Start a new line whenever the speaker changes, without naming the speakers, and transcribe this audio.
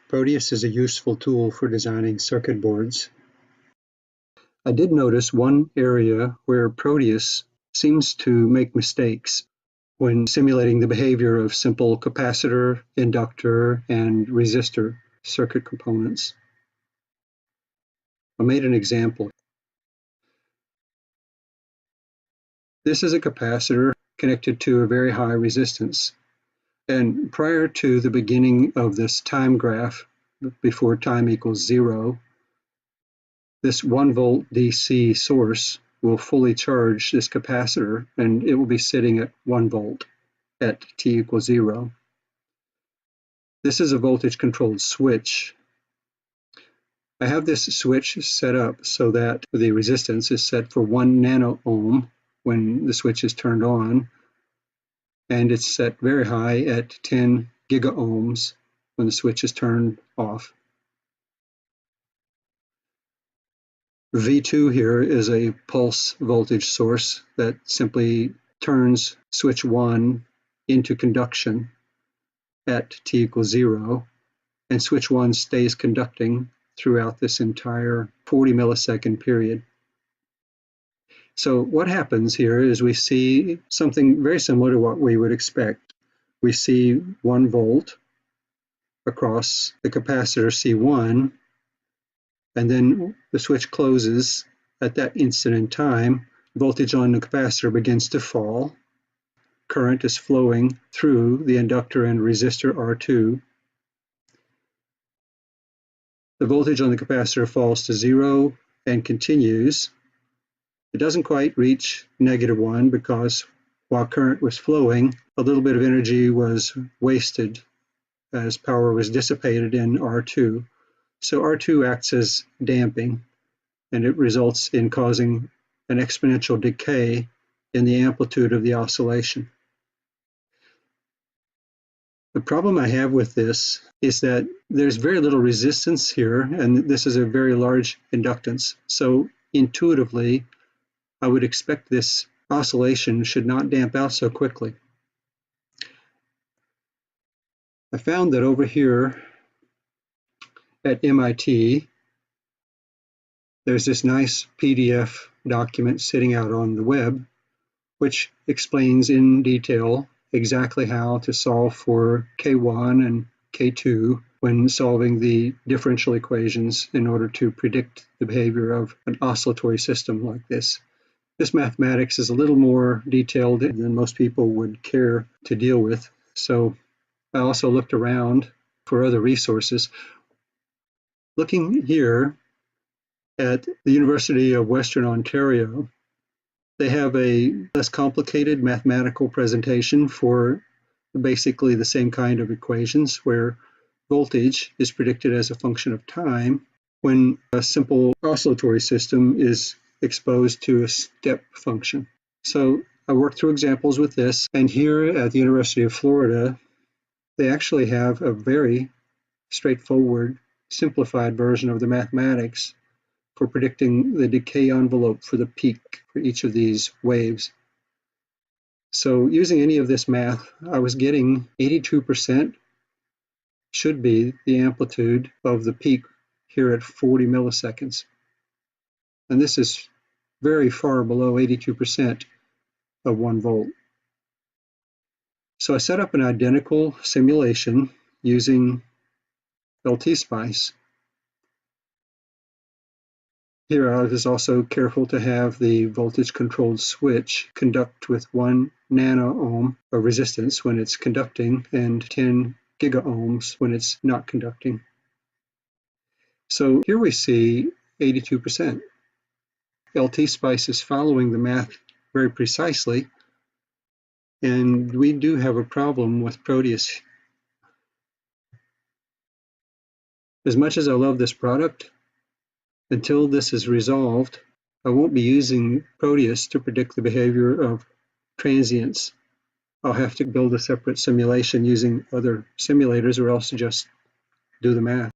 Proteus is a useful tool for designing circuit boards. I did notice one area where Proteus seems to make mistakes when simulating the behavior of simple capacitor, inductor, and resistor circuit components. I made an example. This is a capacitor connected to a very high resistance. And prior to the beginning of this time graph, before time equals 0, this 1 volt DC source will fully charge this capacitor, and it will be sitting at 1 volt at t equals 0. This is a voltage controlled switch. I have this switch set up so that the resistance is set for 1 nano ohm when the switch is turned on, and it's set very high at 10 giga ohms when the switch is turned off. V2 here is a pulse voltage source that simply turns switch 1 into conduction at t equals 0, and switch 1 stays conducting throughout this entire 40 millisecond period. So what happens here is we see something very similar to what we would expect. We see 1 volt across the capacitor C1, and then the switch closes at that instant in time. Voltage on the capacitor begins to fall. Current is flowing through the inductor and resistor R2. The voltage on the capacitor falls to 0 and continues. It doesn't quite reach -1 because while current was flowing, a little bit of energy was wasted as power was dissipated in R2. So R2 acts as damping, and it results in causing an exponential decay in the amplitude of the oscillation. The problem I have with this is that there's very little resistance here, and this is a very large inductance. So intuitively, I would expect this oscillation should not damp out so quickly. I found that over here at MIT, there's this nice PDF document sitting out on the web, which explains in detail exactly how to solve for K1 and K2 when solving the differential equations in order to predict the behavior of an oscillatory system like this. This mathematics is a little more detailed than most people would care to deal with, so I also looked around for other resources. Looking here at the University of Western Ontario, they have a less complicated mathematical presentation for basically the same kind of equations where voltage is predicted as a function of time when a simple oscillatory system is exposed to a step function. So I worked through examples with this, and here at the University of Florida, they actually have a very straightforward, simplified version of the mathematics for predicting the decay envelope for the peak for each of these waves. So using any of this math, I was getting 82% should be the amplitude of the peak here at 40 milliseconds. And this is very far below 82% of 1 volt. So I set up an identical simulation using LT-Spice. Here I was also careful to have the voltage controlled switch conduct with 1 nano ohm of resistance when it's conducting and 10 giga ohms when it's not conducting. So here we see 82%. LT-Spice is following the math very precisely, and we do have a problem with Proteus. As much as I love this product, until this is resolved, I won't be using Proteus to predict the behavior of transients. I'll have to build a separate simulation using other simulators or else just do the math.